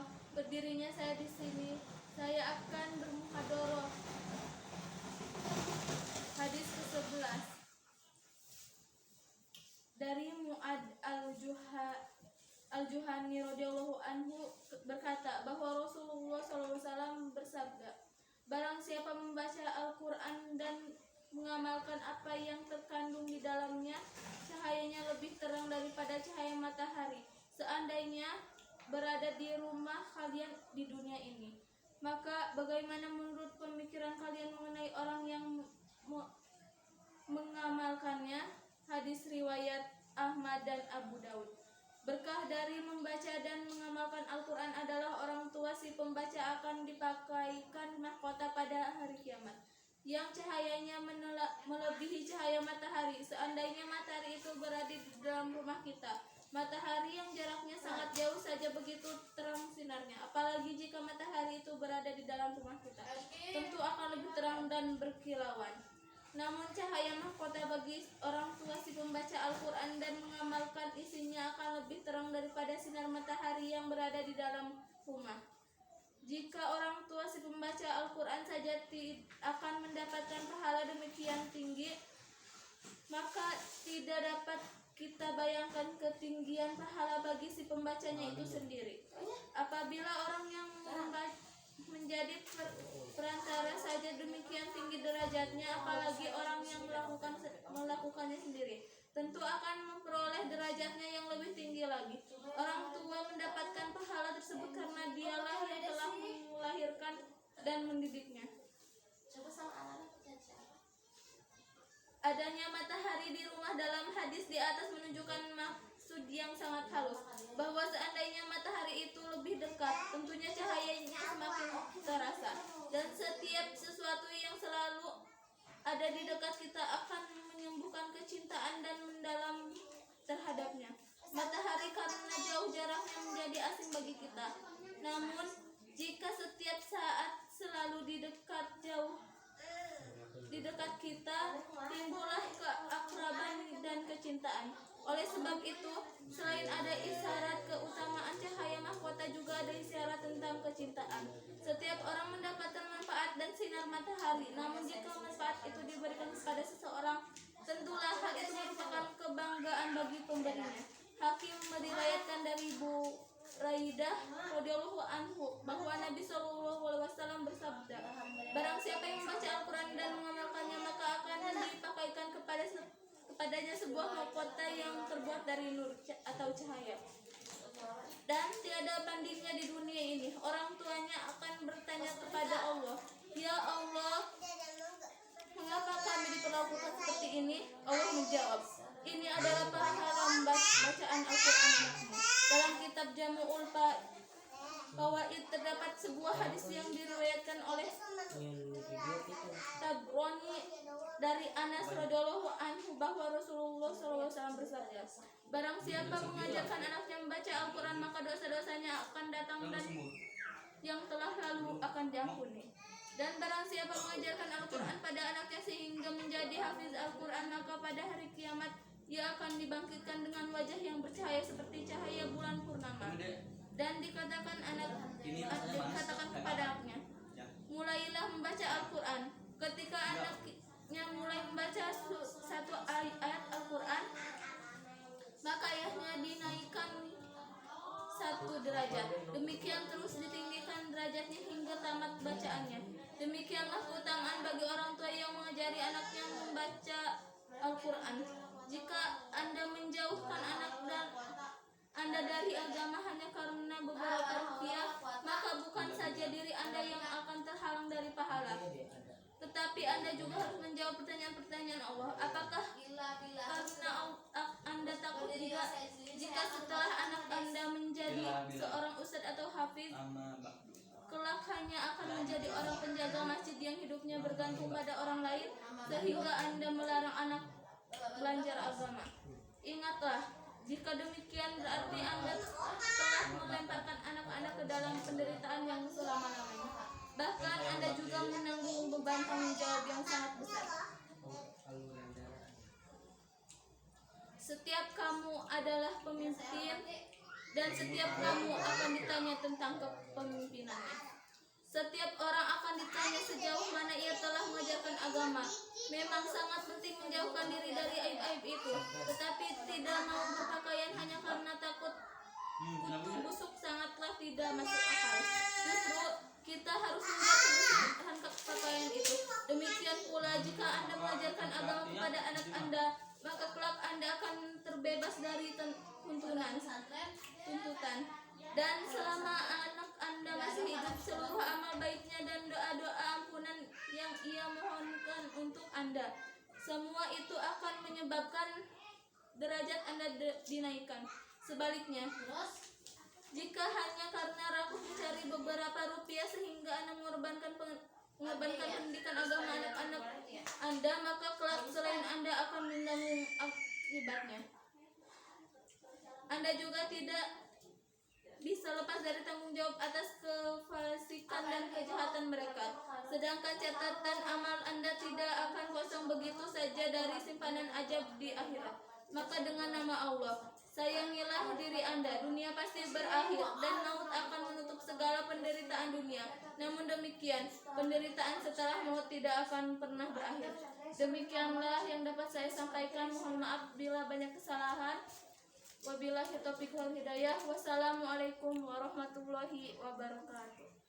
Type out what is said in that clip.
Allah, berdirinya saya di sini, saya akan bermuhadharah. Hadis ke-11 dari Mu'ad al-Juhani radhiyallahu anhu berkata bahwa Rasulullah SAW bersabda, barang siapa membaca Al-Quran dan mengamalkan apa yang terkandung di dalamnya, cahayanya lebih terang daripada cahaya matahari, seandainya berada di rumah kalian di dunia ini. Maka bagaimana menurut pemikiran kalian mengenai orang yang mengamalkannya? Hadis riwayat Ahmad dan Abu Daud. Berkah dari membaca dan mengamalkan Al-Quran adalah orang tua si pembaca akan dipakaikan mahkota pada hari kiamat yang cahayanya melebihi cahaya matahari. Seandainya matahari itu berada di dalam rumah kita, matahari yang jaraknya sangat jauh saja begitu terang sinarnya, apalagi jika matahari itu berada di dalam rumah kita, tentu akan lebih terang dan berkilauan. Namun cahaya mahkota bagi orang tua si pembaca Al-Quran dan mengamalkan isinya akan lebih terang daripada sinar matahari yang berada di dalam rumah. Jika orang tua si pembaca Al-Quran saja akan mendapatkan pahala demikian tinggi, maka tidak dapat kita bayangkan ketinggian pahala bagi si pembacanya itu sendiri. Apabila orang yang menjadi perantara saja demikian tinggi derajatnya, apalagi orang yang melakukannya sendiri, tentu akan memperoleh derajatnya yang lebih tinggi lagi. Orang tua mendapatkan pahala tersebut karena dialah yang telah melahirkan dan mendidiknya. Adanya matahari di rumah dalam hadis di atas menunjukkan maksud yang sangat halus, bahwa seandainya matahari itu lebih dekat, tentunya cahayanya semakin terasa, dan setiap sesuatu yang selalu ada di dekat kita akan menyembuhkan kecintaan dan mendalam terhadapnya. Matahari karena jauh jaraknya menjadi asing bagi kita, namun jika setiap saat selalu di dekat kita, timbullah keakraban dan kecintaan. Oleh sebab itu, selain ada isyarat keutamaan cahaya mahkota, juga ada isyarat tentang kecintaan. Setiap orang mendapatkan manfaat dan sinar matahari, namun jika manfaat itu diberikan kepada seseorang, tentulah hal itu merupakan kebanggaan bagi pemberinya. Hakim meriwayatkan dari Buraidah radhiyallahu anhu bahwa Nabi SAW bersabda, barang siapa yang membaca Al-Quran dan mengamalkannya, maka akan dipakaikan kepadanya sebuah mahkota yang terbuat dari nur atau cahaya, dan tiada bandingnya di dunia ini. Orang tuanya akan bertanya kepada Allah, ya Allah, mengapa kami diperlakukan seperti ini? Allah menjawab, ini adalah pahala bacaan Al-Quran anakmu. Dalam kitab Jamu'ul Fawaid terdapat sebuah hadis yang diriwayatkan oleh Tabrani dari Anas radhiyallahu anhu bahwa Rasulullah SAW bersabda, barang siapa mengajarkan anaknya membaca Al-Quran, maka dosa-dosanya akan datang dan yang telah lalu akan diampuni. Dan barang siapa mengajarkan Al-Quran pada anaknya sehingga menjadi hafiz Al-Quran, maka pada hari kiamat ia akan dibangkitkan dengan wajah yang bercahaya seperti cahaya bulan purnama. Dan dikatakan kepada anaknya, mulailah membaca Al-Quran. Ketika anaknya mulai membaca satu ayat Al-Quran, maka ayahnya dinaikkan 1 derajat. Demikian terus ditinggikan derajatnya hingga tamat bacaannya. Demikianlah keutamaan bagi orang tua yang mengajari anaknya membaca Al-Quran. Jika Anda menjauhkan anak Anda dari agama hanya karena beberapa rupiah, maka bukan saja diri Anda yang akan terhalang dari pahala, tetapi Anda juga harus menjawab pertanyaan-pertanyaan Allah. Apakah karena Anda takut jika setelah anak Anda menjadi seorang ustadz atau hafiz, kelak hanya akan menjadi orang penjaga masjid yang hidupnya bergantung pada orang lain, sehingga Anda melarang anak belajar agama? Ingatlah, jika demikian berarti Anda telah melemparkan anak-anak ke dalam penderitaan yang selama-lamanya. Bahkan Anda juga menanggung beban tanggung jawab yang sangat besar. Setiap kamu adalah pemimpin dan setiap kamu akan ditanya tentang kepemimpinannya. Setiap orang akan ditanya sejauh mana ia telah mengajarkan agama. Memang sangat penting menjauhkan diri dari aib-aib itu, tetapi tidak mau berpakaian hanya karena takut kutu busuk sangatlah tidak masuk akal. Justru kita harus menjaga kebersihan pakaian itu. Demikian pula jika Anda mengajarkan agama kepada anak Anda, maka kelak Anda akan terbebas dari tuntutan. Dan selama anak Anda masih hidup, seluruh amal baiknya dan doa-doa ampunan yang ia mohonkan untuk Anda, semua itu akan menyebabkan derajat Anda dinaikkan. Sebaliknya, jika hanya karena ragu mencari beberapa rupiah sehingga Anda mengorbankan pendidikan agama anak-anak Anda, maka kelak selain Anda akan menanggung akibatnya. Anda juga tidak bisa lepas dari tanggung jawab atas kefasikan dan kejahatan mereka. Sedangkan catatan amal Anda tidak akan kosong begitu saja dari simpanan ajab di akhirat. Maka dengan nama Allah, sayangilah diri Anda. Dunia pasti berakhir dan maut akan menutup segala penderitaan dunia. Namun demikian, penderitaan setelah maut tidak akan pernah berakhir. Demikianlah yang dapat saya sampaikan. Mohon maaf bila banyak kesalahan. Wabillahi taufiq wal hidayah. Wassalamualaikum warahmatullahi wabarakatuh.